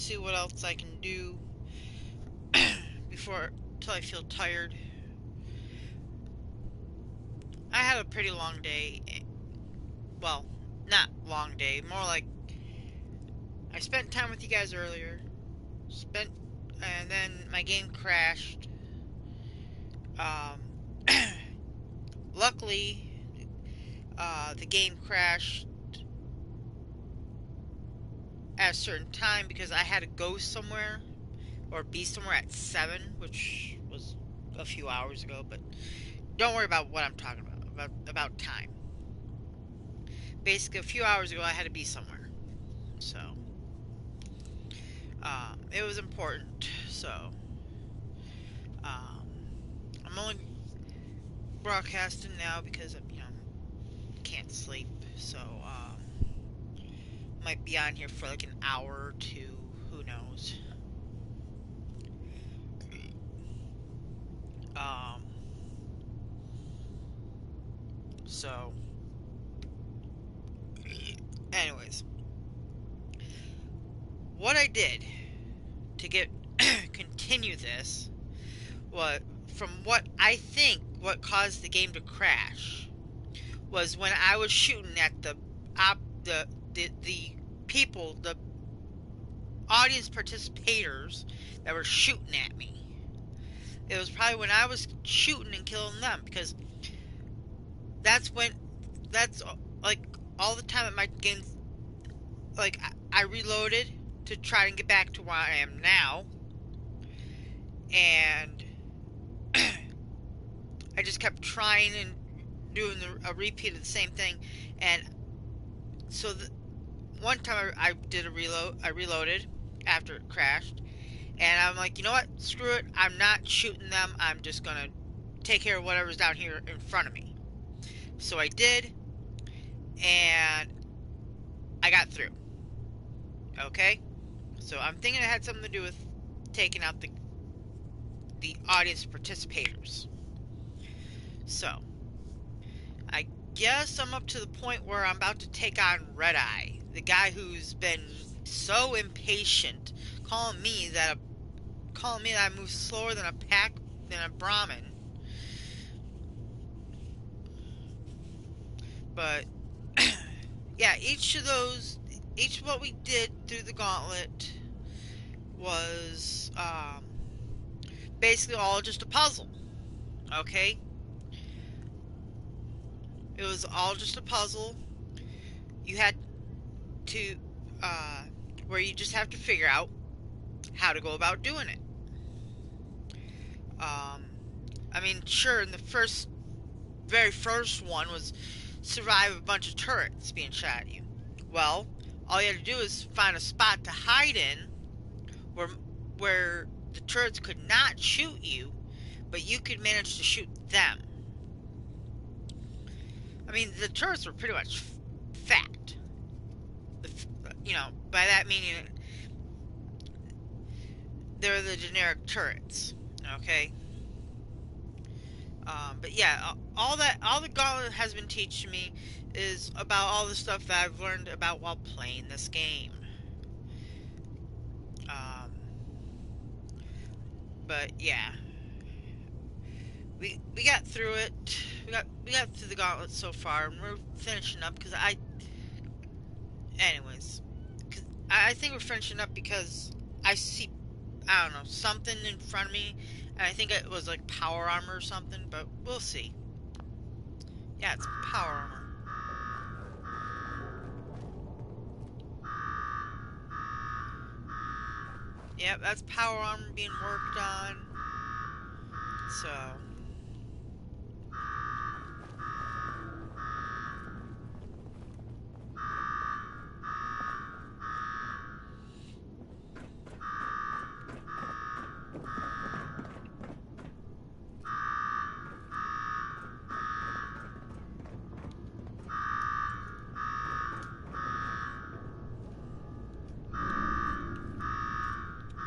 see what else I can do before till I feel tired. I had a pretty long day. Well, not long day, more like I spent time with you guys earlier. And then my game crashed. Um, luckily, the game crashed at a certain time because I had to go somewhere or be somewhere at 7, which was a few hours ago, but don't worry about what I'm talking about time. Basically, a few hours ago, I had to be somewhere, so it was important. So um, I'm only broadcasting now because can't sleep, so might be on here for like an hour or two. Who knows? Um, so, anyways, what I did to get continue this was from what I think what caused the game to crash was when I was shooting at the people, the audience participators that were shooting at me. It was probably when I was shooting and killing them because that's when that's like all the time at my games. Like I reloaded to try and get back to where I am now, and I just kept trying and doing a repeat of the same thing. And so one time I did a reload. I reloaded after it crashed, and I'm like, you know what? Screw it. I'm not shooting them. I'm just gonna take care of whatever's down here in front of me. So I did, and I got through. Okay, so I'm thinking it had something to do with taking out the audience participators. So I guess I'm up to the point where I'm about to take on Red Eye, the guy who's been so impatient, calling me that I move slower than a Brahmin. But yeah, each of what we did through the Gauntlet was basically all just a puzzle. Okay, it was all just a puzzle. You had to uh, where you just have to figure out how to go about doing it. Um, I mean, sure, in the very first one was survive a bunch of turrets being shot at you. Well, all you had to do is find a spot to hide in where where the turrets could not shoot you, but you could manage to shoot them. I mean, the turrets were pretty much fat. By that meaning they're the generic turrets. Okay. But yeah, all the Gauntlet has been teaching me is about all the stuff that I've learned about while playing this game. Um, but yeah, we got through it. We got through the Gauntlet so far, and we're finishing up anyways, cause I think we're finishing up because I don't know, something in front of me, and I think it was like power armor or something, but we'll see. Yeah, it's power armor. Yep, that's power armor being worked on. So,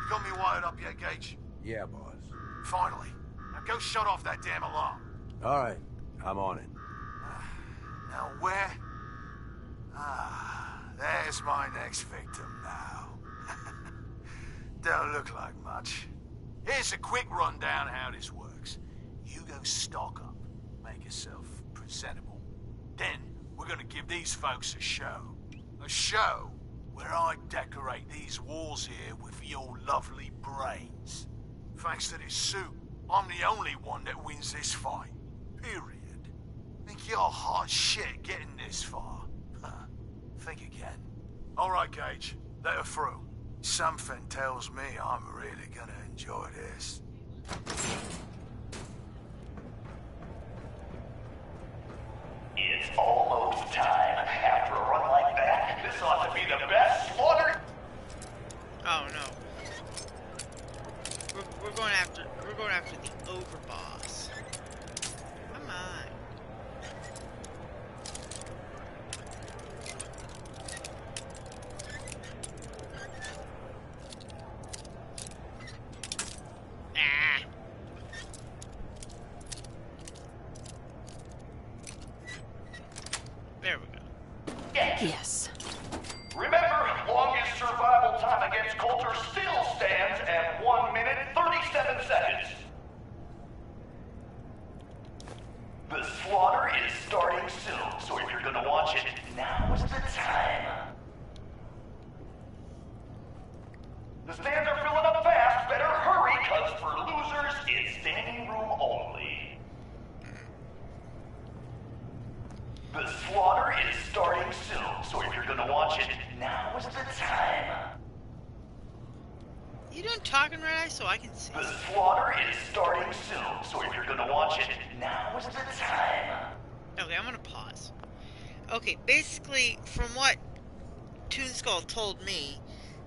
You got me wired up yet, Gage? Yeah, boss. Finally. Now go shut off that damn alarm. All right, I'm on it. Now where? There's my next victim now. Don't look like much. Here's a quick rundown how this works. You go stock up, make yourself presentable. Then we're gonna give these folks a show. A show where I decorate these walls here with your lovely brains. Thanks to this suit, I'm the only one that wins this fight. Period. Think you're hot shit getting this far? Think again. Alright, Gage. Let her through. Something tells me I'm really gonna enjoy this. It's almost time. After a run like that, this ought to be the best slaughter. Oh no. We're going after the overboss. Come on. Ah. There we go. Yes. Remember, longest survival time against Coulter still stands at 1 minute 37 seconds. The slaughter is starting soon, so if you're gonna watch it, now is the time. The stands are filling up fast. Better hurry, cause for losers, it's standing room only. The slaughter is starting soon, so if you're gonna watch it, now is the time. You doing talking right eye so I can see? The slaughter is starting soon, so if you're gonna watch it, now is the time. Okay, I'm gonna pause. Okay, basically, from what Toonskull told me,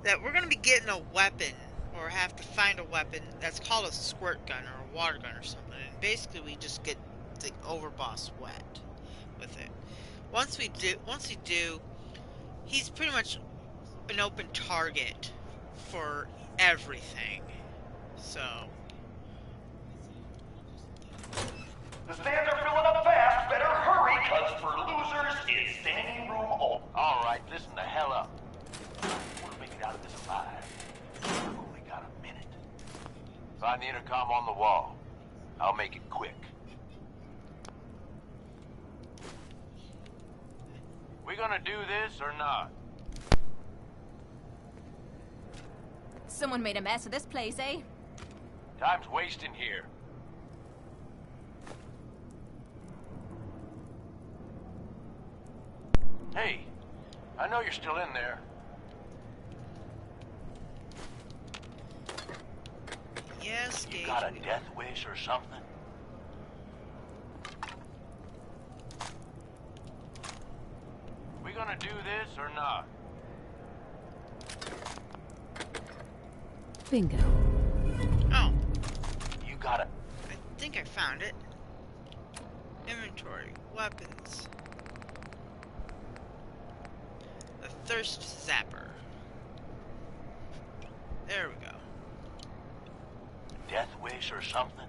that we're gonna be getting a weapon, or have to find a weapon that's called a squirt gun or a water gun or something. And basically, we just get the overboss wet with it. Once we do, he's pretty much an open target for everything. So. The stands are filling up fast. Better hurry, cause for losers, it's standing room only. All right, listen the hell up. I want to make it out of this alive. I've only got a minute. Find the intercom on the wall. I'll make it quick. We gonna do this or not? Someone made a mess of this place, eh? Time's wasting here. Hey, I know you're still in there. Yes, You Gage. got a death wish or something? We gonna do this or not? Bingo. Oh, You got a... I think I found it. Inventory, weapons. The thirst zapper. There we go. death wish or something?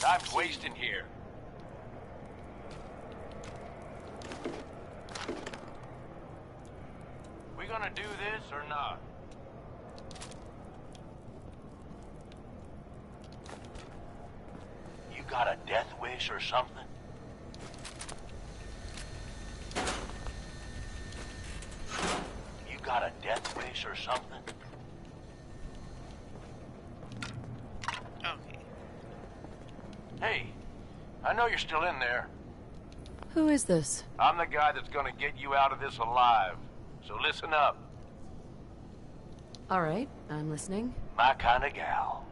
Time's wasting here. We gonna do this or not? You got a death wish or something? You got a death wish or something? Okay. Hey, I know you're still in there. Who is this? I'm the guy that's gonna get you out of this alive. So listen up. All right, I'm listening. My kind of gal.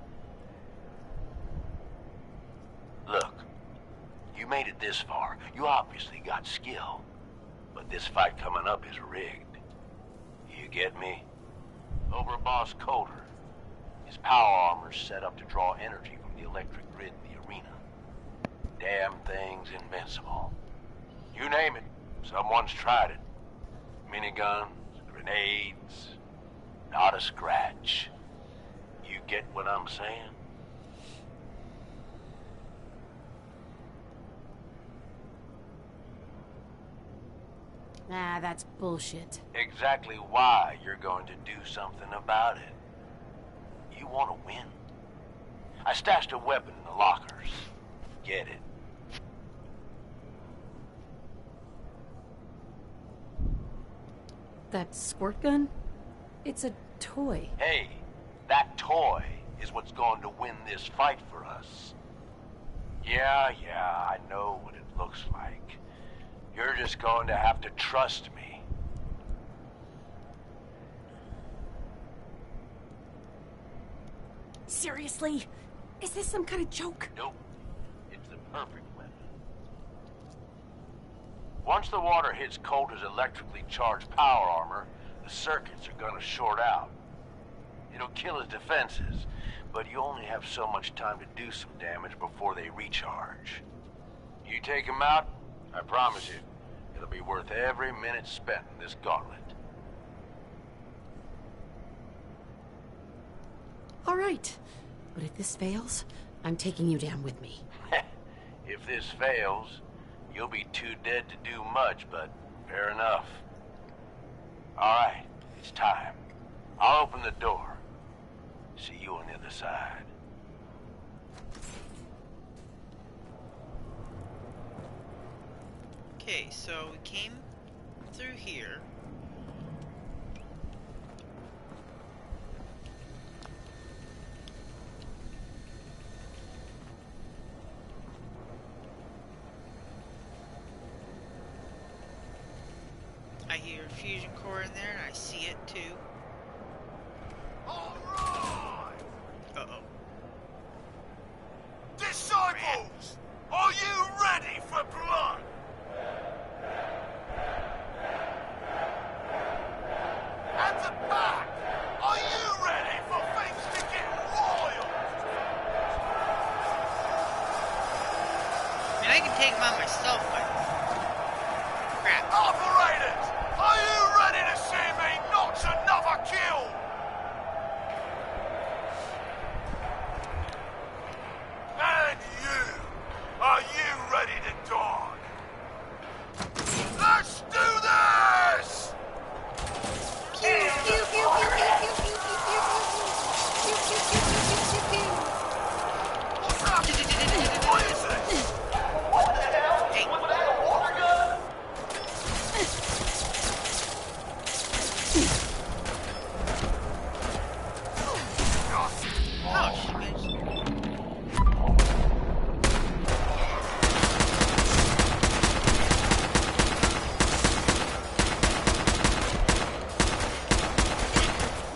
Look, you made it this far. You obviously got skill. But this fight coming up is rigged. You get me? Over Boss Coulter. His power armor's set up to draw energy from the electric grid in the arena. Damn thing's invincible. You name it, someone's tried it. Miniguns, grenades, not a scratch. You get what I'm saying? Nah, that's bullshit. Exactly why you're going to do something about it. You want to win. I stashed a weapon in the lockers. Get it. That squirt gun? It's a toy. Hey, that toy is what's going to win this fight for us. Yeah, I know what it looks like. You're just going to have to trust me. Seriously? Is this some kind of joke? Nope. It's the perfect weapon. Once the water hits Coulter's electrically charged power armor, the circuits are gonna short out. It'll kill his defenses, but you only have so much time to do some damage before they recharge. You take him out, I promise you, it'll be worth every minute spent in this gauntlet. All right. But if this fails, I'm taking you down with me. If this fails, you'll be too dead to do much, but fair enough. All right, it's time. I'll open the door. See you on the other side. Okay, so we came through here. I hear a fusion core in there, and I see it too. All right! Uh-oh. Disciples! Are you ready for blood? At the back! Are you ready for things to get royal? I mean, I can take him out myself, but... crap. Operators! Are you ready to see me notch another kill? And you! Are you ready to die? Let's do this! What's happening? What is this? What the hell? Hey. Was that a water gun? Oh, she missed.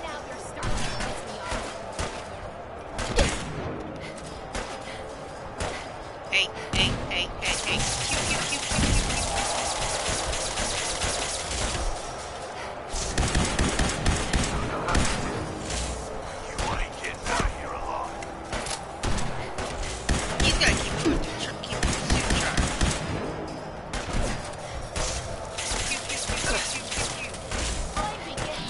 Now you're starting to piss me off. Hey. Pew, pew, pew, pew, pew, pew. You ain't getting out of here alive. He's gotta keep moving to keep the suit charged. Pew, pew, pew, pew, pew, pew, pew. I begin.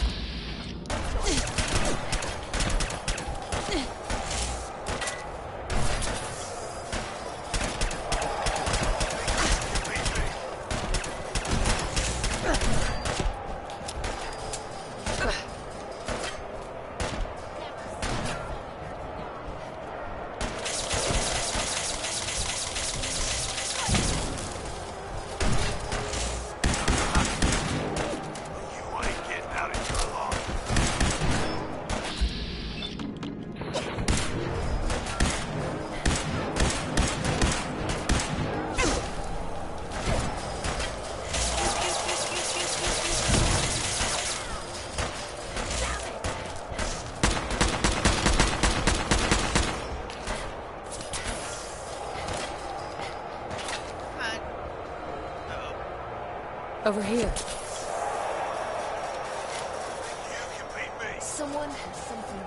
You ain't getting out of here alive. Come on. Uh-oh. Over here. You can beat me. Someone has something.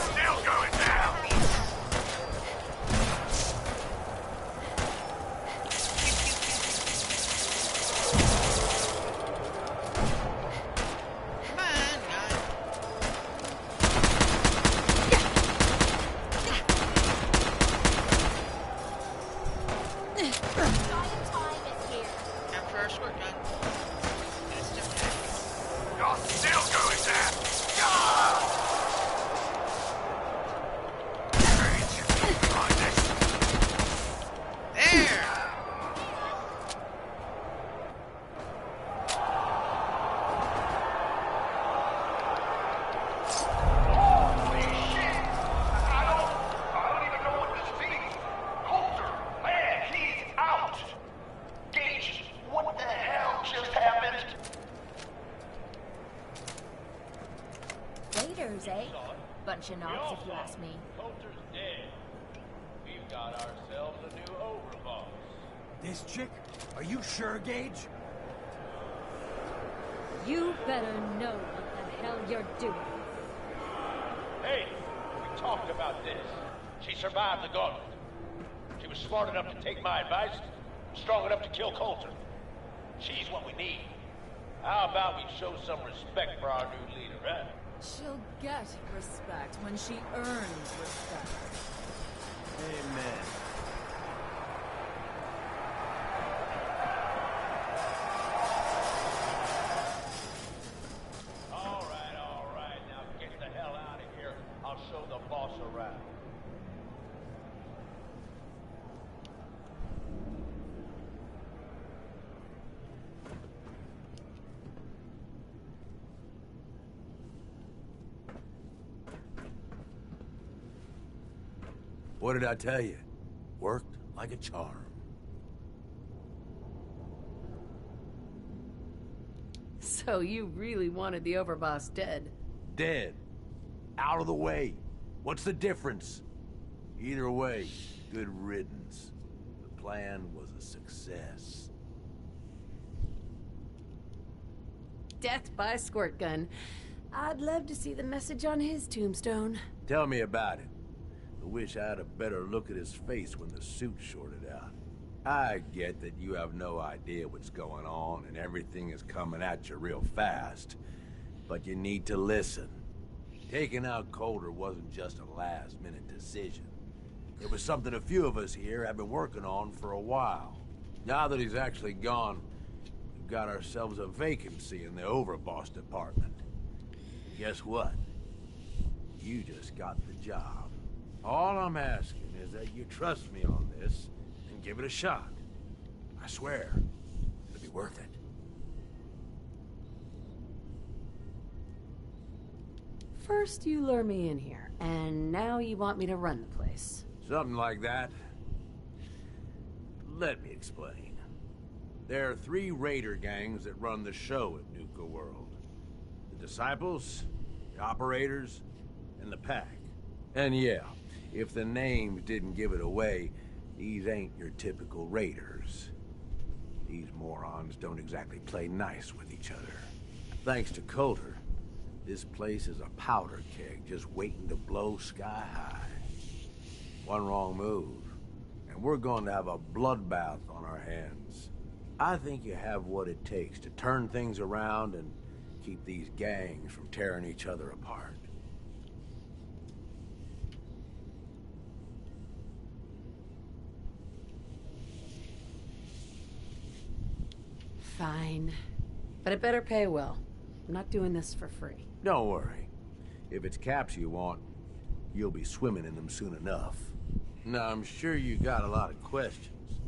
Still going down. Pew, pew, pew, pew, pew. our squirt gun. And it's still dead. You're still going down! Ah! Right next. There! Holy shit! I don't even know what this means. Coulter, man, he's out. Gage, what the hell just happened? Raiders, eh? Bunch of knobs, if you ask me. Coulter's dead. We've got ourselves a new overboss. This chick? Are you sure, Gage? You better know what the hell you're doing. Hey, we talked about this. She survived the Gauntlet. She was smart enough to take my advice, strong enough to kill Coulter. She's what we need. How about we show some respect for our new leader, huh? She'll get respect when she earns respect. Amen. All right. Now get the hell out of here. I'll show the boss around. What did I tell you? Worked like a charm. So you really wanted the overboss dead? Dead. Out of the way. What's the difference? Either way, good riddance. The plan was a success. Death by squirt gun. I'd love to see the message on his tombstone. Tell me about it. I wish I had a better look at his face when the suit shorted out. I get that you have no idea what's going on and everything is coming at you real fast. But you need to listen. Taking out Coulter wasn't just a last-minute decision. It was something a few of us here have been working on for a while. Now that he's actually gone, we've got ourselves a vacancy in the overboss department. Guess what? You just got the job. All I'm asking is that you trust me on this and give it a shot. I swear, it'll be worth it. First you lure me in here, and now you want me to run the place. Something like that. Let me explain. There are 3 raider gangs that run the show at Nuka-World. The Disciples, the Operators, and the Pack. And yeah, if the names didn't give it away, these ain't your typical raiders. These morons don't exactly play nice with each other. Thanks to Coulter, this place is a powder keg just waiting to blow sky high. One wrong move, and we're going to have a bloodbath on our hands. I think you have what it takes to turn things around and keep these gangs from tearing each other apart. Fine. But it better pay well. I'm not doing this for free. Don't worry. If it's caps you want, you'll be swimming in them soon enough. Now, I'm sure you got a lot of questions,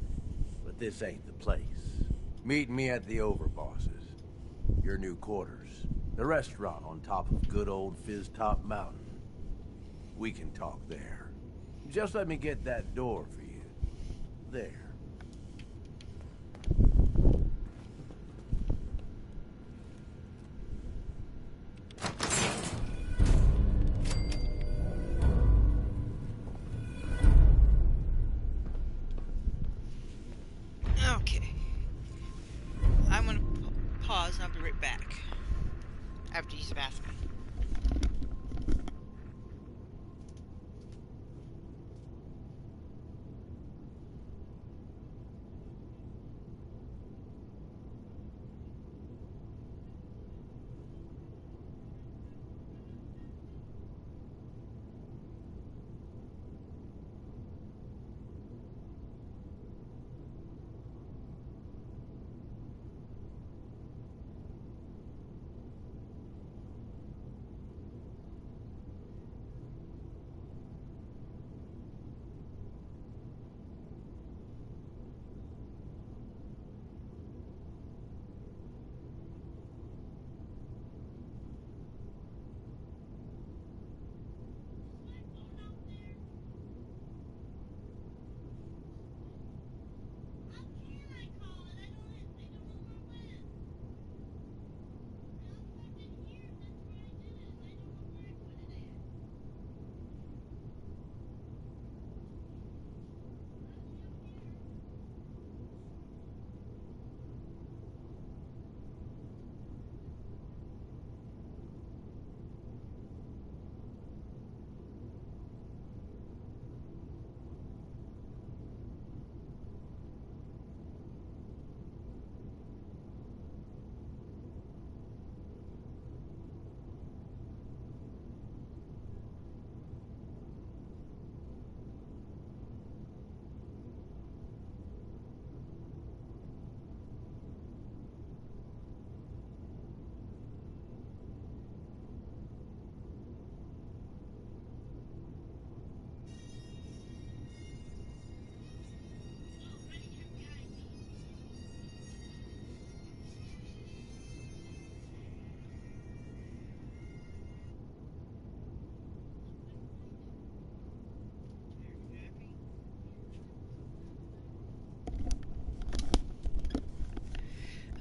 but this ain't the place. Meet me at the Overboss's, your new quarters, the restaurant on top of good old Fizz Top Mountain. We can talk there. Just let me get that door for you. There. Okay. I'm gonna pause and I'll be right back. I have to use the bathroom.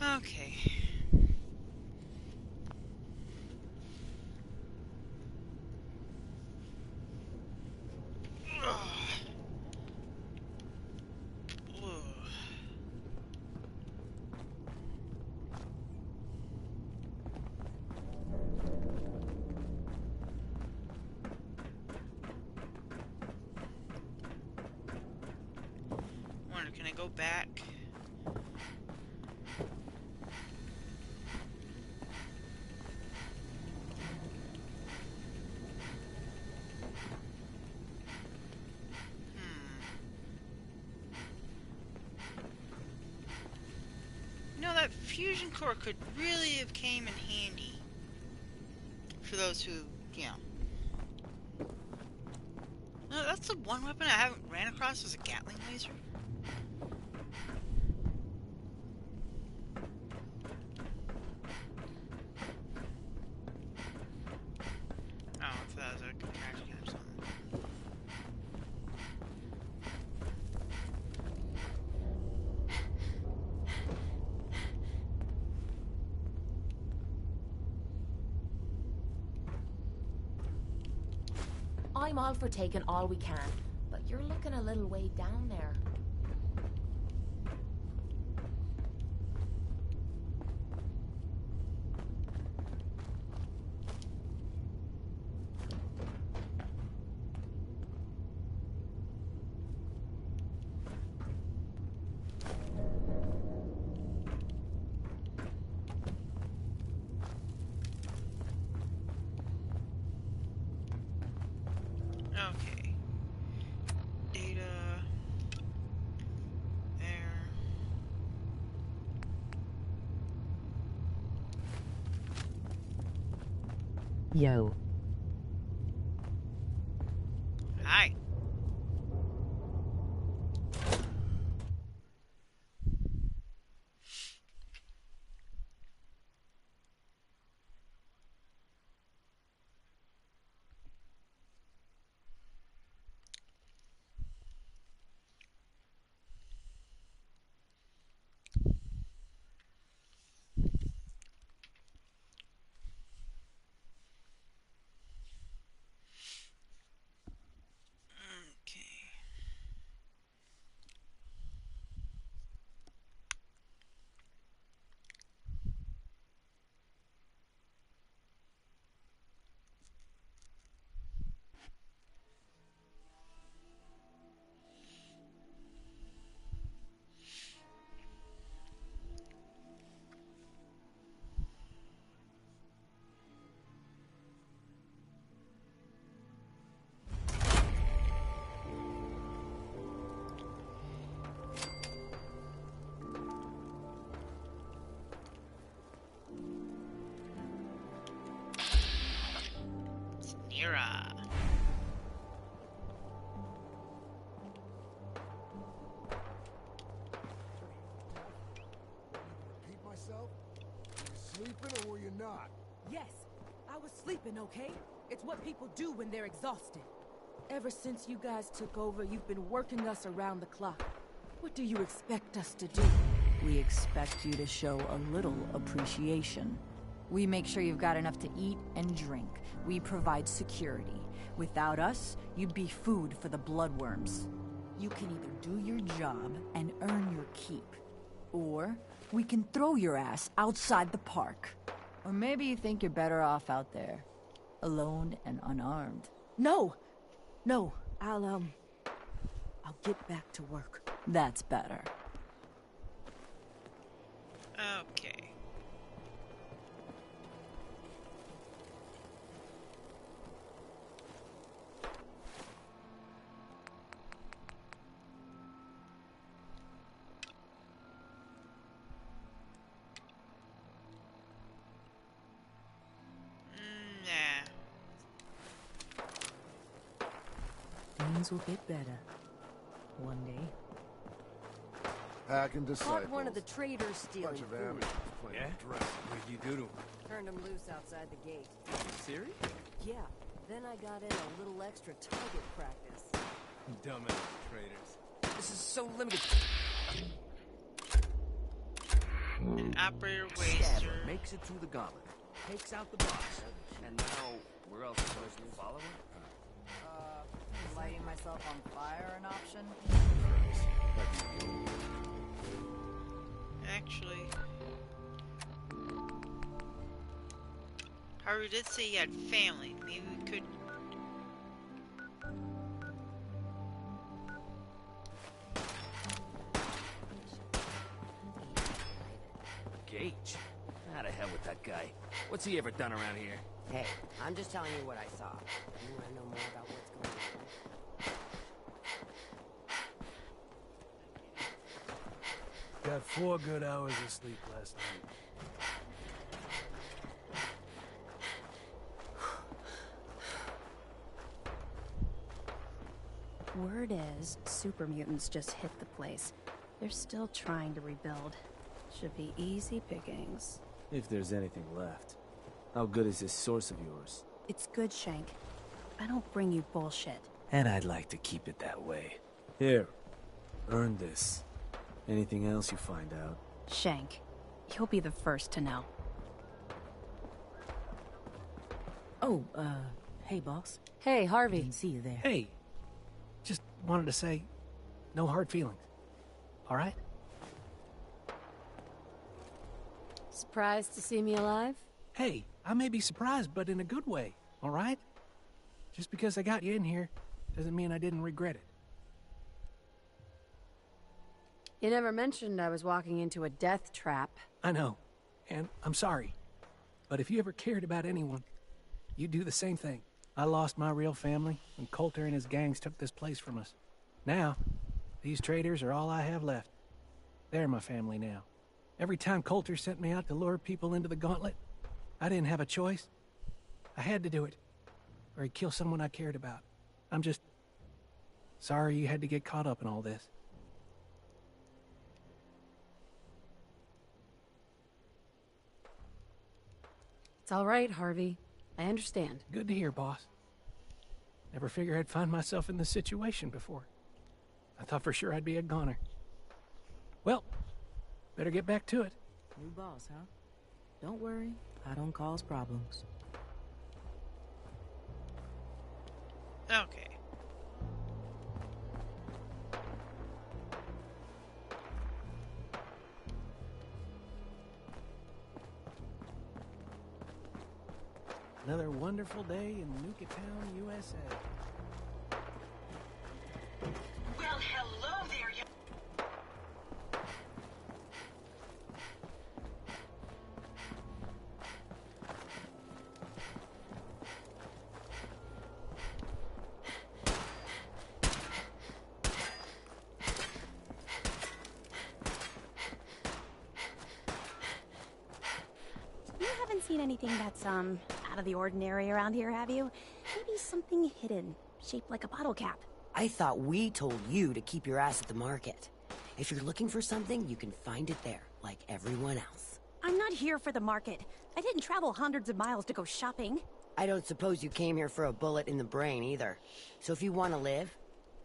Okay. Wonder, can I go back? You know, that fusion core could really have came in handy for those who, you know. No, that's the one weapon I haven't ran across was a Gatling laser. Oh, I thought that was a trash can or something. I'm all for taking all we can, but you're looking a little way down there. Okay. Data. There. Yo. Hi. Okay. It's Nira. Repeat myself? Were you sleeping or were you not? Yes, I was sleeping, okay? It's what people do when they're exhausted. Ever since you guys took over, you've been working us around the clock. What do you expect us to do? We expect you to show a little appreciation. We make sure you've got enough to eat and drink. We provide security. Without us, you'd be food for the bloodworms. You can either do your job and earn your keep, or we can throw your ass outside the park. Or maybe you think you're better off out there, alone and unarmed. No! No, I'll get back to work. That's better. Okay. Nah. Things will get better. One day. Hacking disciples. Caught one of the traders stealing Bunch of food. amateurs playing dress. What'd you do to him? Turned him loose outside the gate. Serious? Yeah, then I got in a little extra target practice. Dumbass traders. This is so limited. Operator Stabber Waster. makes it through the gauntlet, takes out the boss, and now we're all supposed to follow him? Lighting myself on fire an option? Actually, Harvey did say he had family. Maybe we could. Gage? Out of hell with that guy. What's he ever done around here? Hey, I'm just telling you what I saw. You want to know more about what's going on? Got 4 good hours of sleep last night. Word is, super mutants just hit the place. They're still trying to rebuild. Should be easy pickings. If there's anything left. How good is this source of yours? It's good, Shank. I don't bring you bullshit. And I'd like to keep it that way. Here, earn this. Anything else you find out? Shank, you'll be the first to know. Oh, hey, boss. Hey, Harvey. Didn't see you there. Hey, just wanted to say, no hard feelings. All right? Surprised to see me alive? Hey, I may be surprised, but in a good way, all right? Just because I got you in here doesn't mean I didn't regret it. You never mentioned I was walking into a death trap. I know, and I'm sorry. But if you ever cared about anyone, you'd do the same thing. I lost my real family when Coulter and his gangs took this place from us. Now, these traitors are all I have left. They're my family now. Every time Coulter sent me out to lure people into the Gauntlet, I didn't have a choice. I had to do it, or he'd kill someone I cared about. I'm just sorry you had to get caught up in all this. It's all right, Harvey. I understand. Good to hear, boss. Never figured I'd find myself in this situation before. I thought for sure I'd be a goner. Well, better get back to it. New boss, huh? Don't worry, I don't cause problems. Okay. Another wonderful day in Nuka-Town, USA. Well, hello there, you... You haven't seen anything that's, out of the ordinary around here, have you? Maybe something hidden, shaped like a bottle cap. I thought we told you to keep your ass at the market. If you're looking for something, you can find it there, like everyone else. I'm not here for the market. I didn't travel hundreds of miles to go shopping. I don't suppose you came here for a bullet in the brain either. So if you want to live,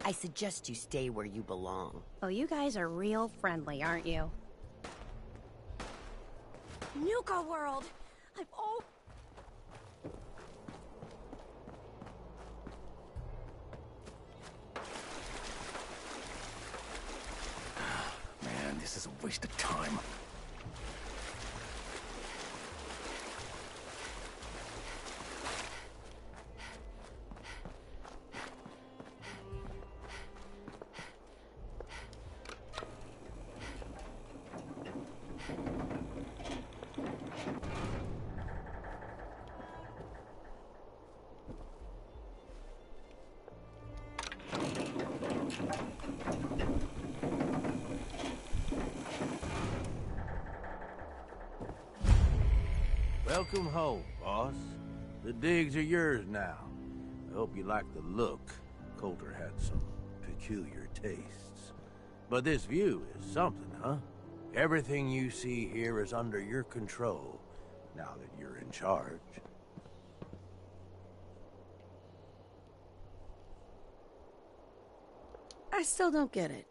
I suggest you stay where you belong. Well, you guys are real friendly, aren't you? Nuka-World! I've all... Man, this is a waste of time. Welcome home, boss. The digs are yours now. I hope you like the look. Coulter had some peculiar tastes. But this view is something, huh? Everything you see here is under your control, now that you're in charge. I still don't get it.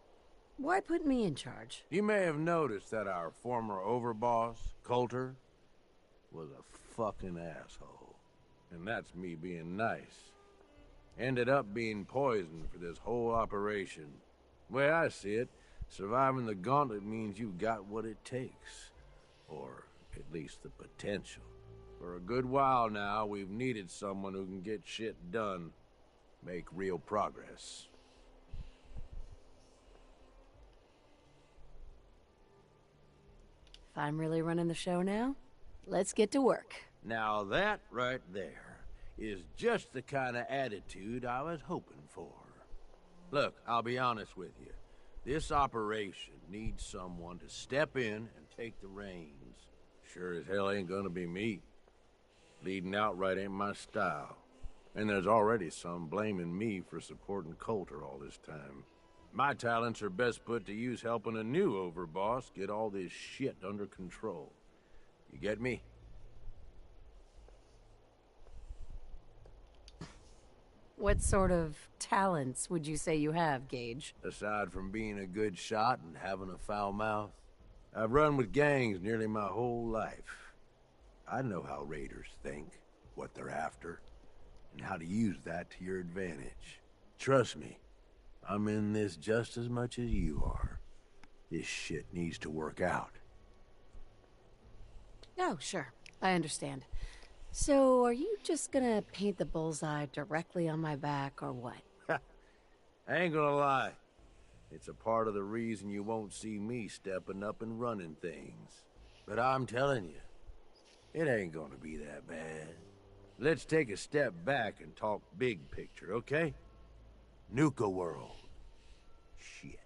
Why put me in charge? You may have noticed that our former overboss, Coulter, was a fucking asshole. And that's me being nice. Ended up being poisoned for this whole operation. The way I see it, surviving the Gauntlet means you got what it takes. Or at least the potential. For a good while now, we've needed someone who can get shit done. Make real progress. If I'm really running the show now, let's get to work. Now that right there is just the kind of attitude I was hoping for. Look, I'll be honest with you. This operation needs someone to step in and take the reins. Sure as hell ain't gonna be me. Leading outright ain't my style. And there's already some blaming me for supporting Coulter all this time. My talents are best put to use helping a new overboss get all this shit under control. You get me? What sort of talents would you say you have, Gage? Aside from being a good shot and having a foul mouth, I've run with gangs nearly my whole life. I know how raiders think, what they're after, and how to use that to your advantage. Trust me, I'm in this just as much as you are. This shit needs to work out. Oh, sure. I understand. So, are you just gonna paint the bullseye directly on my back, or what? I ain't gonna lie. It's a part of the reason you won't see me stepping up and running things. But I'm telling you, it ain't gonna be that bad. Let's take a step back and talk big picture, okay? Nuka-World. Shit.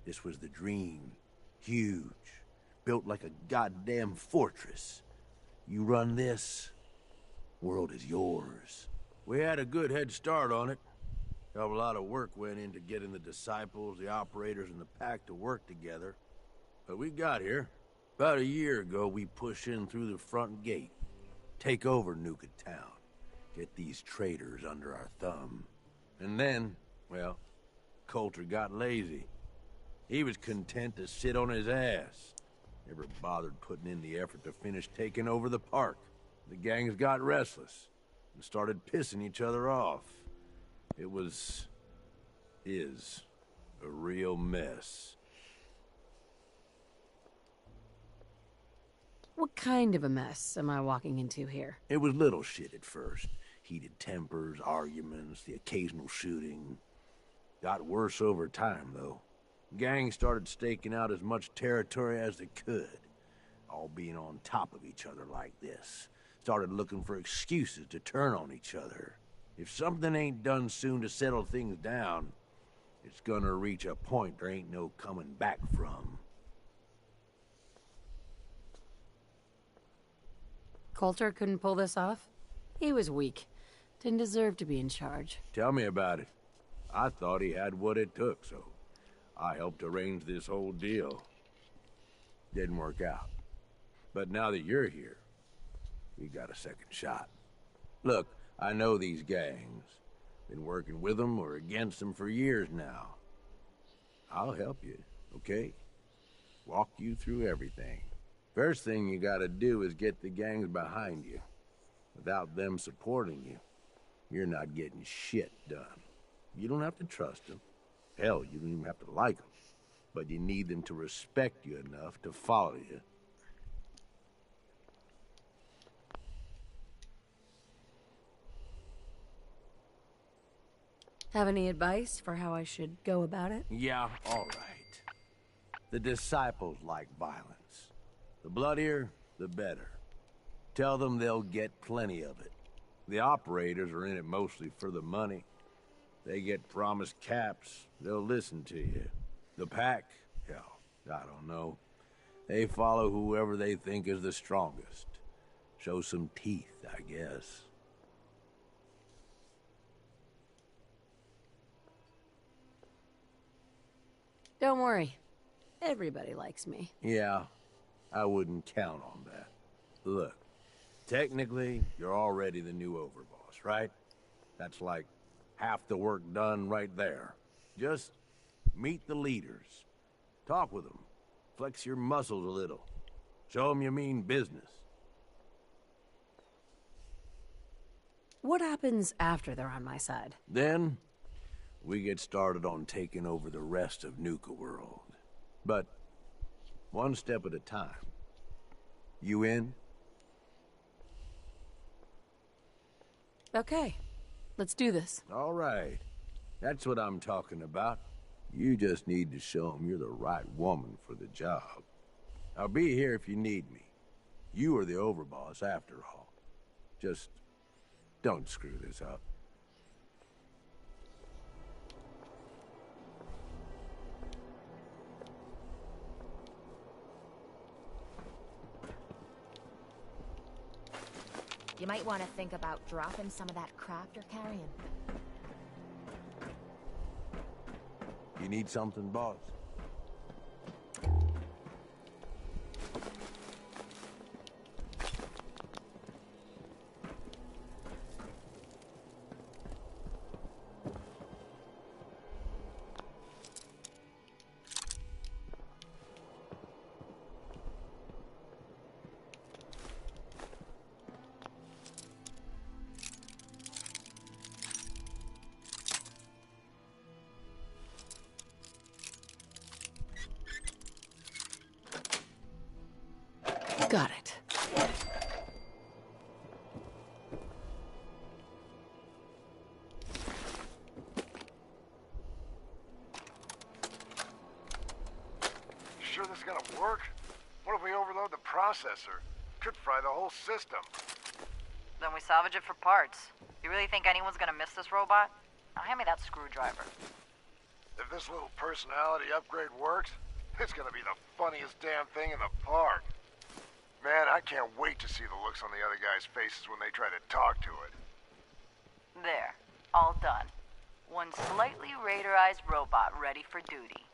This was the dream. Huge. Built like a goddamn fortress. You run this, world is yours. We had a good head start on it. A lot of work went into getting the disciples, the operators, and the pack to work together. But we got here. About a year ago, we pushed in through the front gate. Take over Nuka Town. Get these traitors under our thumb. And then, well, Coulter got lazy. He was content to sit on his ass. Never bothered putting in the effort to finish taking over the park. The gangs got restless and started pissing each other off. It is a real mess. What kind of a mess am I walking into here? It was little shit at first. Heated tempers, arguments, the occasional shooting. Got worse over time, though. Gangs started staking out as much territory as they could. All being on top of each other like this. Started looking for excuses to turn on each other. If something ain't done soon to settle things down, it's gonna reach a point there ain't no coming back from. Coulter couldn't pull this off? He was weak. Didn't deserve to be in charge. Tell me about it. I thought he had what it took, so I helped arrange this whole deal. Didn't work out. But now that you're here, we got a second shot. Look, I know these gangs. Been working with them or against them for years now. I'll help you, okay? Walk you through everything. First thing you gotta do is get the gangs behind you. Without them supporting you, you're not getting shit done. You don't have to trust them. Hell, you don't even have to like them. But you need them to respect you enough to follow you. Have any advice for how I should go about it? Yeah, all right. The disciples like violence. The bloodier, the better. Tell them they'll get plenty of it. The operators are in it mostly for the money. They get promised caps, they'll listen to you. The pack, hell, I don't know. They follow whoever they think is the strongest. Show some teeth, I guess. Don't worry. Everybody likes me. Yeah, I wouldn't count on that. Look, technically, you're already the new overboss, right? That's like half the work done right there. Just meet the leaders, Talk with them. Flex your muscles a little. Show them you mean business. What happens after they're on my side? Then, we get started on taking over the rest of Nuka-World. But, one step at a time. You in? Okay. Let's do this. All right. That's what I'm talking about. You just need to show them you're the right woman for the job. I'll be here if you need me. You are the overboss after all. Just don't screw this up. You might want to think about dropping some of that crap you're carrying. You need something, boss? Got it. Sure this is gonna work? What if we overload the processor? Could fry the whole system. Then we salvage it for parts. You really think anyone's gonna miss this robot? Now hand me that screwdriver. If this little personality upgrade works, it's gonna be the funniest damn thing in the park. Man, I can't wait to see the looks on the other guys' faces when they try to talk to it. There. All done. One slightly radarized robot ready for duty.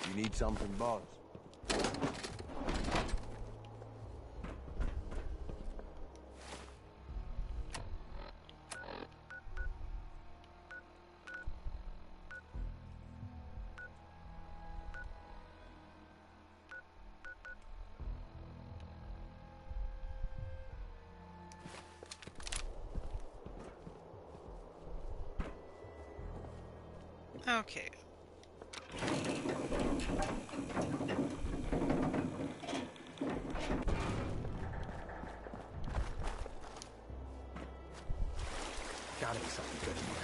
You need something, boss? Okay. Gotta be something good in here.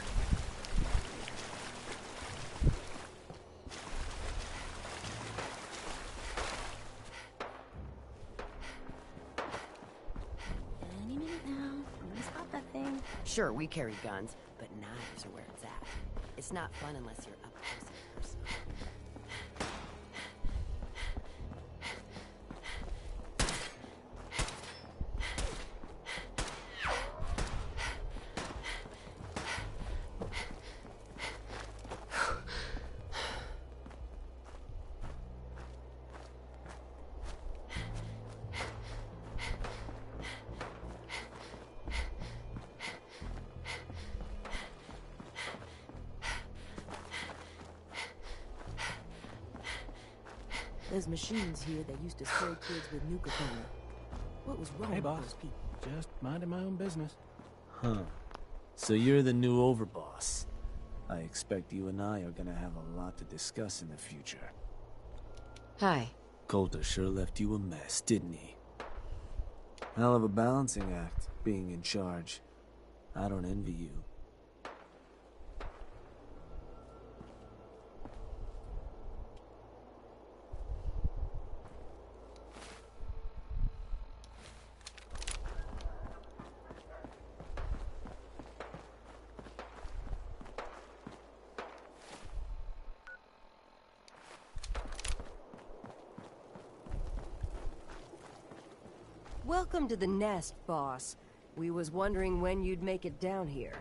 Any minute now. I'm gonna spot that thing. Sure, we carry guns, but knives are where it's at. It's not fun unless you're up close and personal. There's machines here that used to spray kids with Nuka-Cola. What was wrong Hey, with boss. those people? Just minding my own business. Huh. So you're the new overboss. I expect you and I are gonna have a lot to discuss in the future. Hi. Coulter sure left you a mess, didn't he? Hell of a balancing act, being in charge. I don't envy you. Welcome to the nest, boss. We was wondering when you'd make it down here.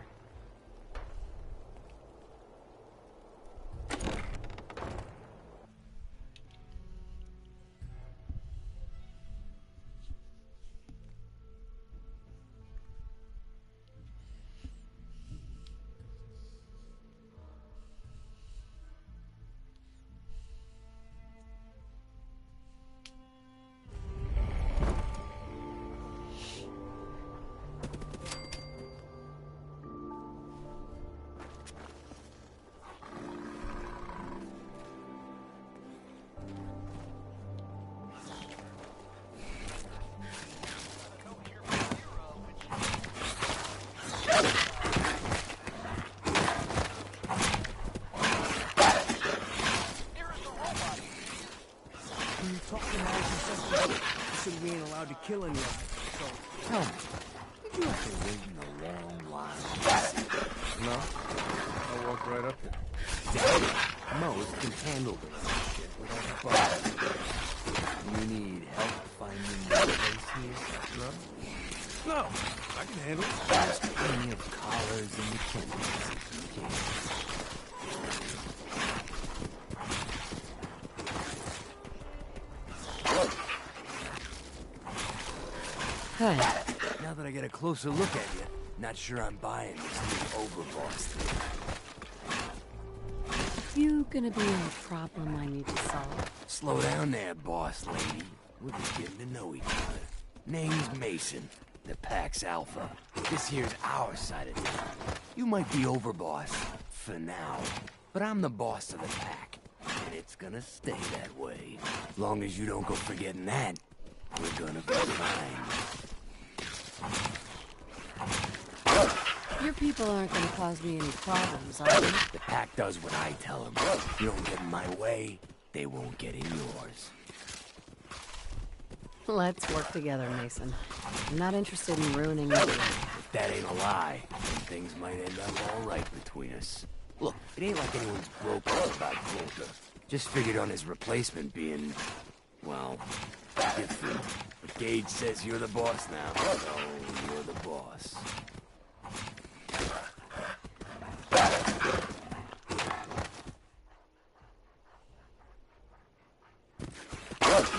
We ain't allowed to kill anyone. So tell me, did you have to wait in a long line? No. I'll walk right up here. Damn. Most can handle this shit without bugs. You need help finding your place here? No, I can handle it. There's plenty of collars in the kitchen. Hi. Now that I get a closer look at you, not sure I'm buying this new overboss thing. You gonna be a problem I need to solve? Slow down there, boss lady. We're just getting to know each other. Name's Mason, the Pack's Alpha. This here's our side of town. You might be overboss, for now, but I'm the boss of the Pack, and it's gonna stay that way. As long as you don't go forgetting that, we're gonna be fine. Your people aren't gonna cause me any problems, are they? The Pack does what I tell them. You don't get in my way, they won't get in yours. Let's work together, Mason. I'm not interested in ruining your life. If that ain't a lie, then things might end up all right between us. Look, it ain't like anyone's broke up about Coulter. Just figured on his replacement being, well, different. But Gage says you're the boss now, so you're the boss.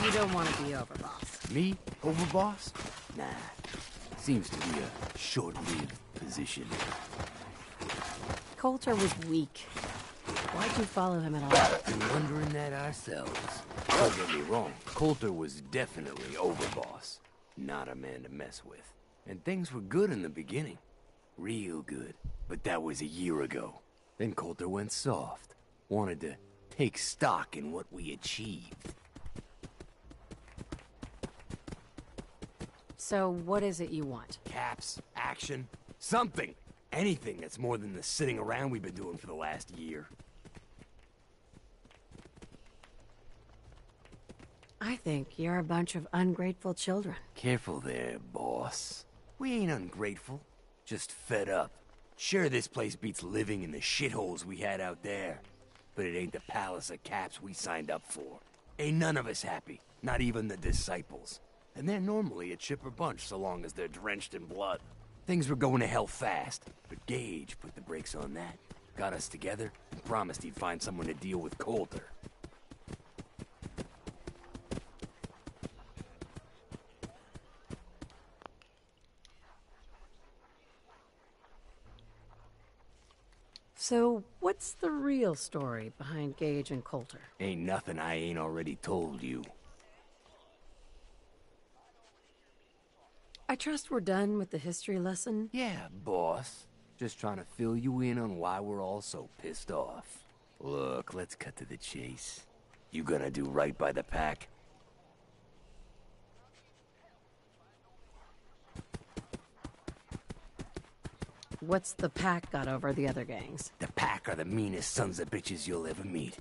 You don't want to be overboss. Me? Overboss? Nah. Seems to be a short-lived position. Coulter was weak. Why'd you follow him at all? Been wondering that ourselves. Don't get me wrong, Coulter was definitely overboss. Not a man to mess with. And things were good in the beginning. Real good. But that was a year ago. Then Coulter went soft. Wanted to take stock in what we achieved. So what is it you want? Caps, action, something. Anything that's more than the sitting around we've been doing for the last year. I think you're a bunch of ungrateful children. Careful there, boss. We ain't ungrateful, just fed up. Sure, this place beats living in the shitholes we had out there. But it ain't the palace of caps we signed up for. Ain't none of us happy, not even the disciples. And they're normally a chipper bunch so long as they're drenched in blood. Things were going to hell fast, but Gage put the brakes on that. Got us together and promised he'd find someone to deal with Coulter. So, what's the real story behind Gage and Coulter? Ain't nothing I ain't already told you. I trust we're done with the history lesson? Yeah, boss. Just trying to fill you in on why we're all so pissed off. Look, let's cut to the chase. You gonna do right by the pack? What's the pack got over the other gangs? The pack are the meanest sons of bitches you'll ever meet.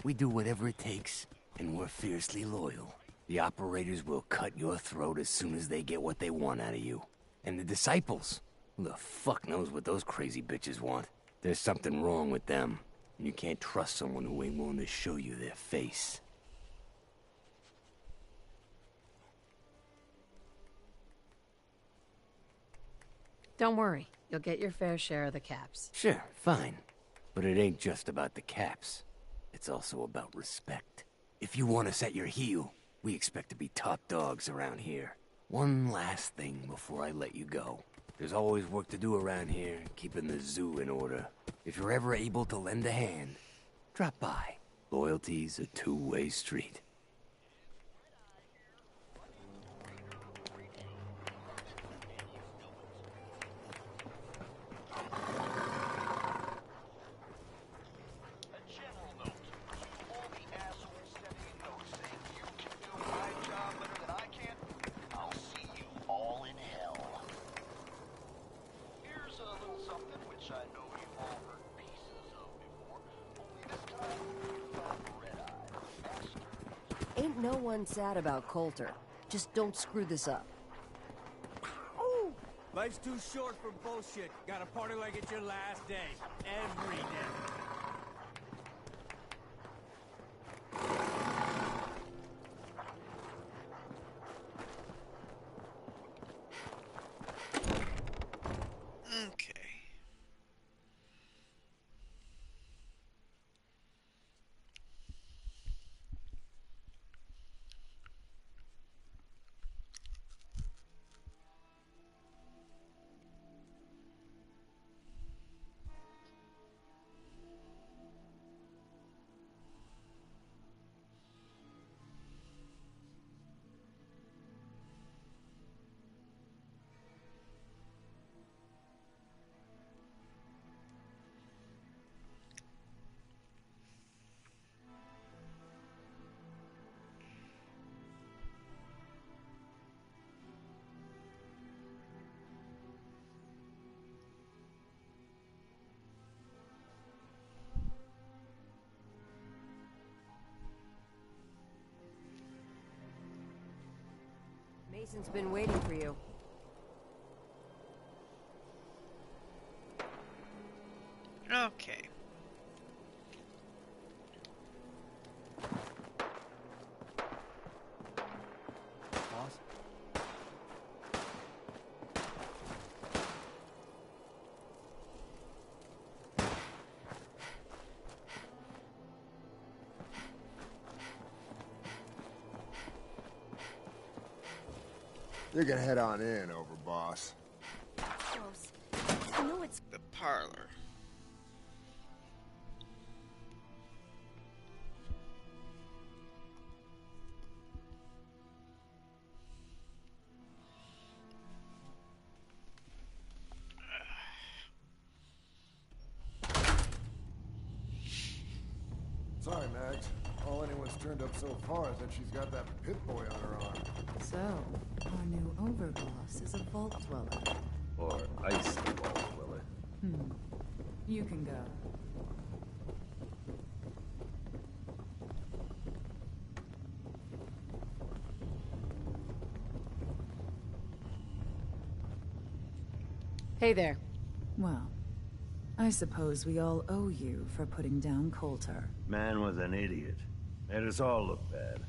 We do whatever it takes, and we're fiercely loyal. The operators will cut your throat as soon as they get what they want out of you. And the disciples? Who the fuck knows what those crazy bitches want? There's something wrong with them, and you can't trust someone who ain't willing to show you their face. Don't worry, you'll get your fair share of the caps. Sure, fine. But it ain't just about the caps. It's also about respect. If you want us at your heel, we expect to be top dogs around here. One last thing before I let you go. There's always work to do around here, keeping the zoo in order. If you're ever able to lend a hand, drop by. Loyalty's a two-way street. Ain't no one sad about Coulter. Just don't screw this up. Life's too short for bullshit. Gotta party like it's your last day. Every day. Okay. Mason's been waiting for you. Okay. Boss? You can head on in, Overboss. I know it's the parlor. Sorry, Max. All anyone's turned up so far is that she's got that pit boy on her arm. So, our new overboss is a vault dweller. Or ice vault dweller. You can go. Hey there. Well, I suppose we all owe you for putting down Coulter. Man was an idiot. Made us all look bad.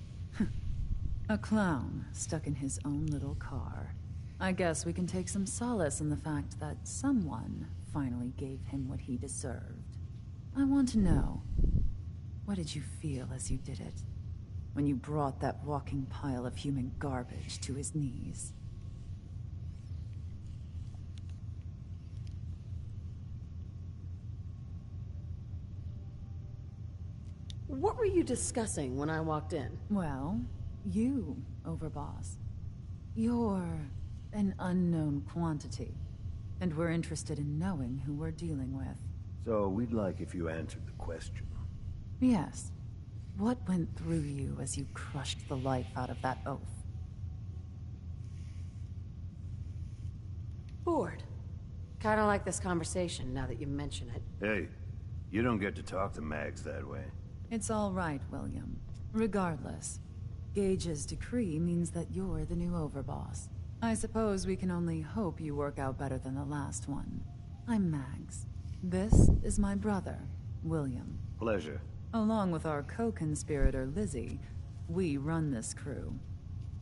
A clown stuck in his own little car. I guess we can take some solace in the fact that someone finally gave him what he deserved. I want to know, what did you feel as you did it? When you brought that walking pile of human garbage to his knees? What were you discussing when I walked in? Well, you, Overboss. You're an unknown quantity, and we're interested in knowing who we're dealing with. So we'd like if you answered the question. Yes. What went through you as you crushed the life out of that oaf? Bored. Kinda like this conversation, now that you mention it. Hey, you don't get to talk to Mags that way. It's all right, William. Regardless, Gage's decree means that you're the new Overboss. I suppose we can only hope you work out better than the last one. I'm Mags. This is my brother, William. Pleasure. Along with our co-conspirator, Lizzie, we run this crew.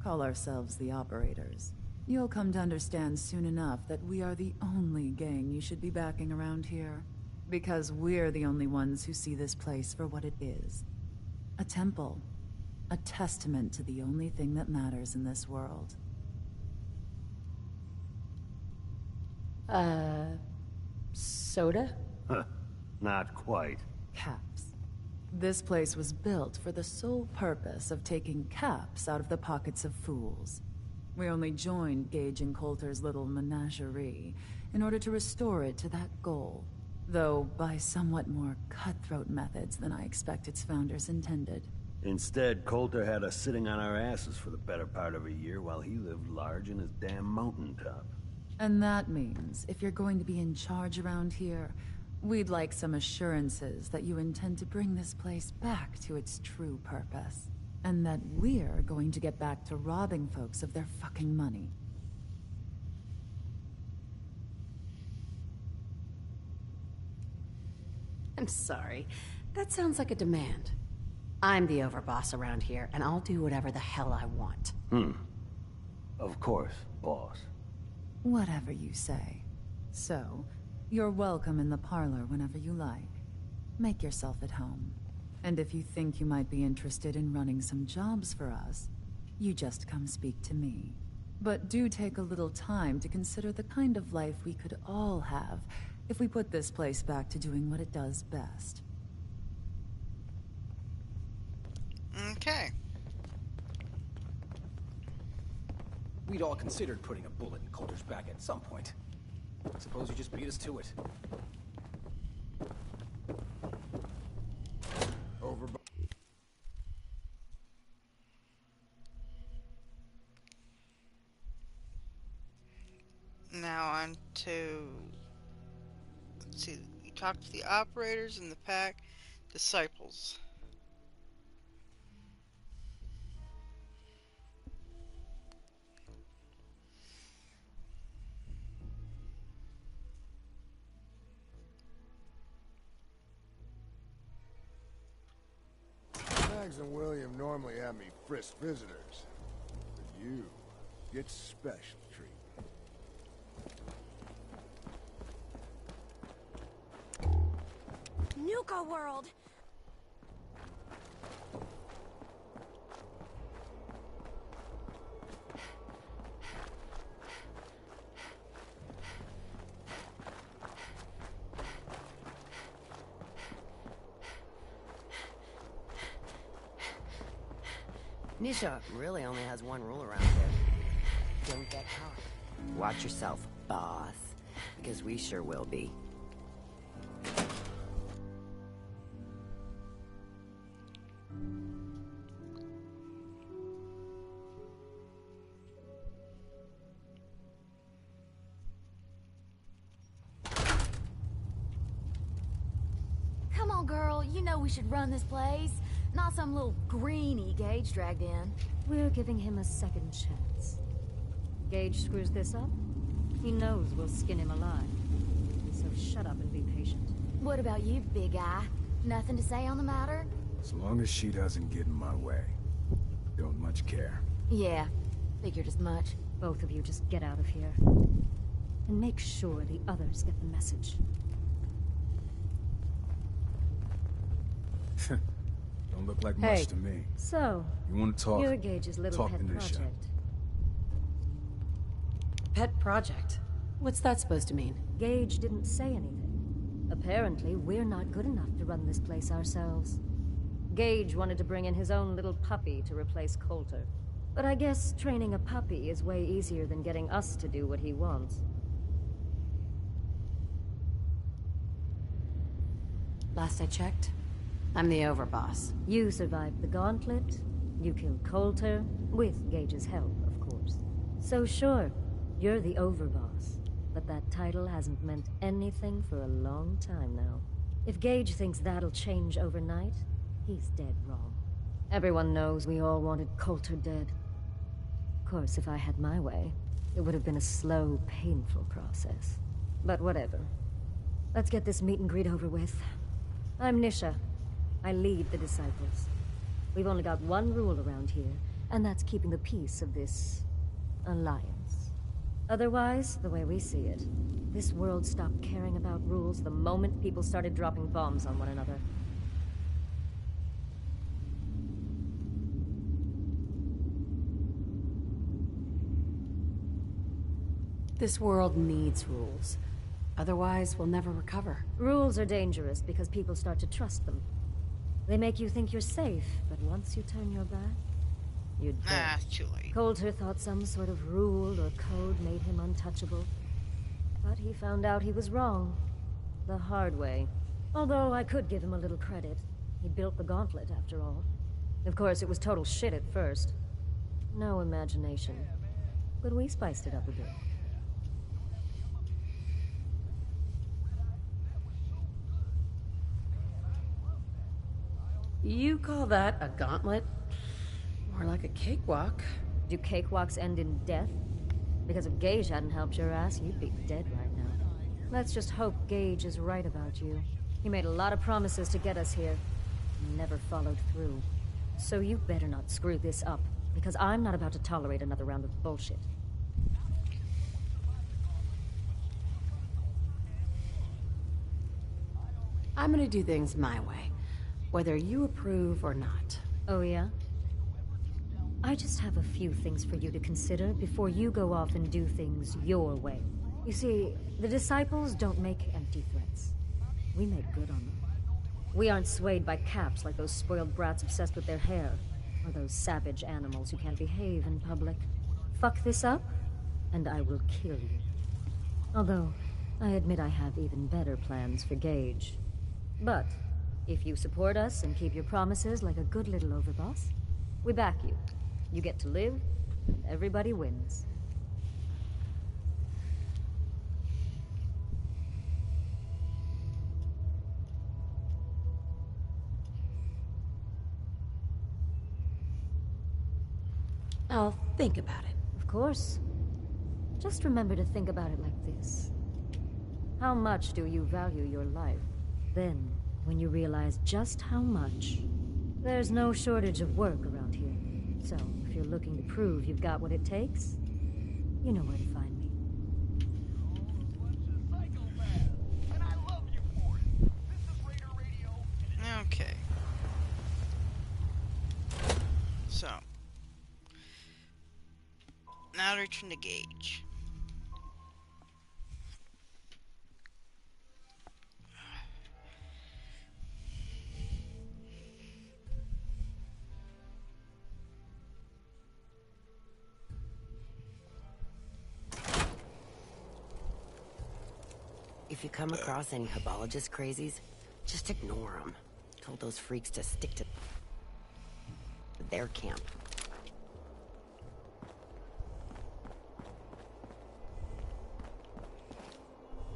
Call ourselves the Operators. You'll come to understand soon enough that we are the only gang you should be backing around here. Because we're the only ones who see this place for what it is. A temple. A testament to the only thing that matters in this world. Soda? Huh. Not quite. Caps. This place was built for the sole purpose of taking caps out of the pockets of fools. We only joined Gage and Coulter's little menagerie in order to restore it to that goal. Though by somewhat more cutthroat methods than I expect its founders intended. Instead, Coulter had us sitting on our asses for the better part of a year while he lived large in his damn mountaintop. And that means, if you're going to be in charge around here, we'd like some assurances that you intend to bring this place back to its true purpose. And that we're going to get back to robbing folks of their fucking money. I'm sorry. That sounds like a demand. I'm the overboss around here, and I'll do whatever the hell I want. Of course, boss. Whatever you say. So, you're welcome in the parlor whenever you like. Make yourself at home. And if you think you might be interested in running some jobs for us, you just come speak to me. But do take a little time to consider the kind of life we could all have if we put this place back to doing what it does best. Okay. We'd all considered putting a bullet in Coulter's back at some point. Suppose you just beat us to it. Over. Now on to... Let's see. You talk to the operators in the pack. Disciples. Mags and William normally have me frisk visitors. But you get special treatment. Nuka-World! Nisha really only has one rule around here. Don't get caught. Watch yourself, boss. Because we sure will be. Come on, girl. You know we should run this place. Not some little greenie Gage dragged in. We're giving him a second chance. Gage screws this up, he knows we'll skin him alive. So shut up and be patient. What about you, big guy? Nothing to say on the matter? As long as she doesn't get in my way. Don't much care. Yeah, figured as much. Both of you just get out of here. And make sure the others get the message. Don't look like Hey, much to me. So, You want to talk? you're Gage's little Talk pet to Nisha. project. Pet project? What's that supposed to mean? Gage didn't say anything. Apparently, we're not good enough to run this place ourselves. Gage wanted to bring in his own little puppy to replace Coulter. But I guess training a puppy is way easier than getting us to do what he wants. Last I checked, I'm the overboss. You survived the Gauntlet. You killed Coulter, with Gage's help, of course. So sure, you're the overboss. But that title hasn't meant anything for a long time now. If Gage thinks that'll change overnight, he's dead wrong. Everyone knows we all wanted Coulter dead. Of course, if I had my way, it would have been a slow, painful process. But whatever. Let's get this meet and greet over with. I'm Nisha. I lead the Disciples. We've only got one rule around here, and that's keeping the peace of this alliance. Otherwise, the way we see it, this world stopped caring about rules the moment people started dropping bombs on one another. This world needs rules. Otherwise, we'll never recover. Rules are dangerous because people start to trust them. They make you think you're safe, but once you turn your back, you're dead. Actually. Coulter thought some sort of rule or code made him untouchable. But he found out he was wrong. The hard way. Although I could give him a little credit. He built the Gauntlet, after all. Of course, it was total shit at first. No imagination. But we spiced it up a bit. You call that a gauntlet? More like a cakewalk. Do cakewalks end in death? Because if Gage hadn't helped your ass, you'd be dead right now. Let's just hope Gage is right about you. He made a lot of promises to get us here. Never followed through. So you better not screw this up, because I'm not about to tolerate another round of bullshit. I'm gonna do things my way, whether you approve or not. Oh yeah? I just have a few things for you to consider before you go off and do things your way. You see, the Disciples don't make empty threats. We make good on them. We aren't swayed by caps like those spoiled brats obsessed with their hair, or those savage animals who can't behave in public. Fuck this up, and I will kill you. Although, I admit I have even better plans for Gage. But, if you support us and keep your promises like a good little overboss, we back you. You get to live, and everybody wins. I'll think about it. Of course. Just remember to think about it like this. How much do you value your life? Then, when you realize just how much, there's no shortage of work around here. So, if you're looking to prove you've got what it takes, you know where to find me. Okay. So. Now to return to Gage. If you come across any Hebologist crazies, just ignore them. Told those freaks to stick to their camp.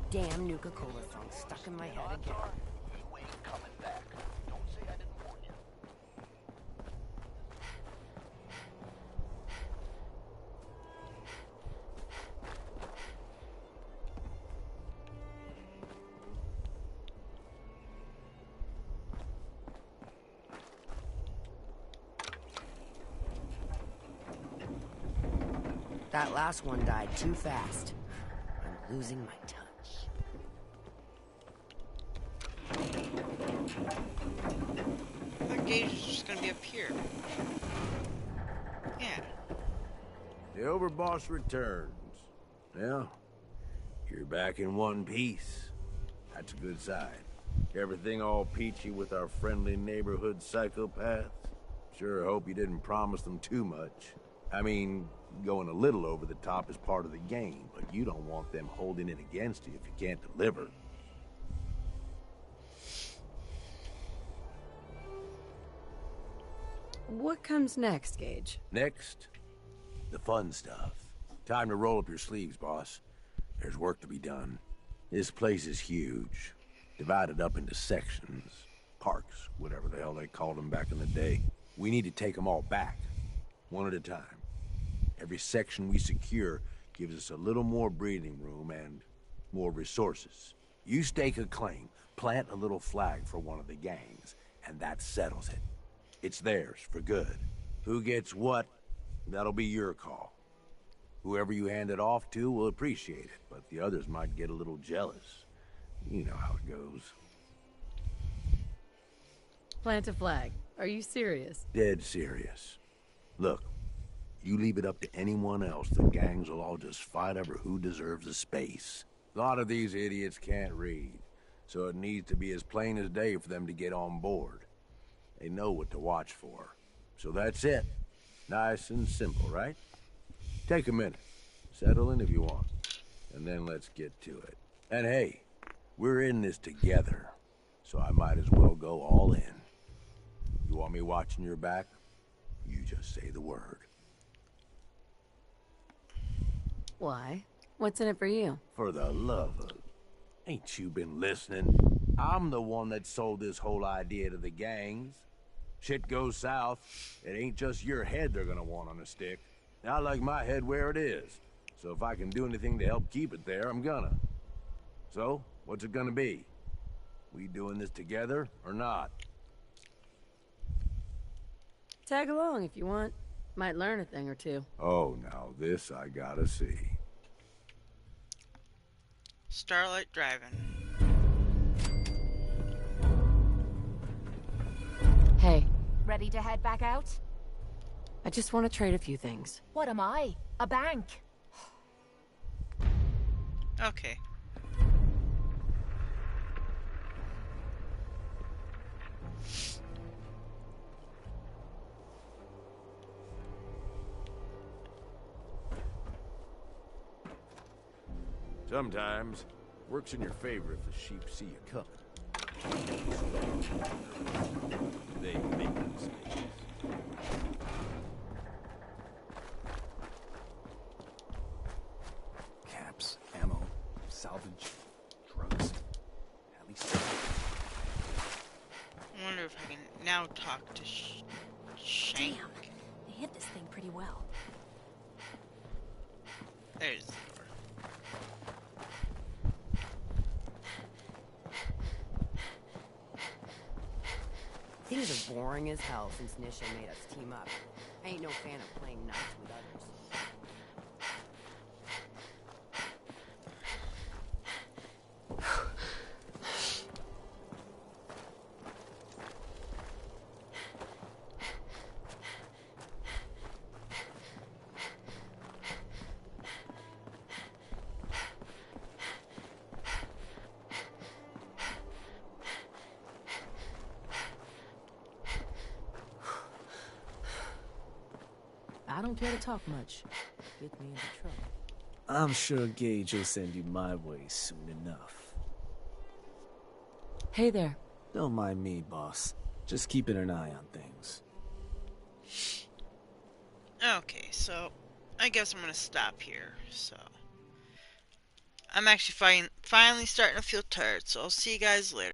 Damn Nuka-Cola song stuck in my head again. You ain't coming back. Don't say I didn't warn you. That last one died too fast. I'm losing my touch. I thought Gage was just gonna be up here. Yeah. The overboss returns. Well, you're back in one piece. That's a good sign. Everything all peachy with our friendly neighborhood psychopaths? Sure hope you didn't promise them too much. I mean, going a little over the top is part of the game, but you don't want them holding it against you if you can't deliver. What comes next, Gage? Next, the fun stuff. Time to roll up your sleeves, boss. There's work to be done. This place is huge. Divided up into sections. Parks, whatever the hell they called them back in the day. We need to take them all back. One at a time. Every section we secure gives us a little more breathing room and more resources. You stake a claim, plant a little flag for one of the gangs, and that settles it. It's theirs for good. Who gets what, that'll be your call. Whoever you hand it off to will appreciate it, but the others might get a little jealous. You know how it goes. Plant a flag. Are you serious? Dead serious. Look, you leave it up to anyone else, the gangs will all just fight over who deserves the space. A lot of these idiots can't read, so it needs to be as plain as day for them to get on board. They know what to watch for. So that's it. Nice and simple, right? Take a minute. Settle in if you want. And then let's get to it. And hey, we're in this together, so I might as well go all in. You want me watching your back? You just say the word. Why? What's in it for you? For the love of... Ain't you been listening? I'm the one that sold this whole idea to the gangs. Shit goes south, it ain't just your head they're gonna want on a stick. I like my head where it is, so if I can do anything to help keep it there, I'm gonna. So, what's it gonna be? We doing this together, or not? Tag along if you want. Might learn a thing or two. Oh, now this I gotta see. Starlight driving. Hey. Ready to head back out? I just want to trade a few things. What am I? A bank? Okay. Sometimes, works in your favor if the sheep see you coming. They make mistakes. Caps, ammo, salvage, drugs. At least... I wonder if I can now talk to Shank. Damn, they hit this thing pretty well. There's the door. Things are boring as hell since Nisha made us team up. I ain't no fan of playing nice with others. I don't care to talk much. Get me into trouble. I'm sure Gage will send you my way soon enough. Hey there. Don't mind me, boss. Just keeping an eye on things. Okay, so I guess I'm gonna stop here. So I'm actually finally starting to feel tired, so I'll see you guys later.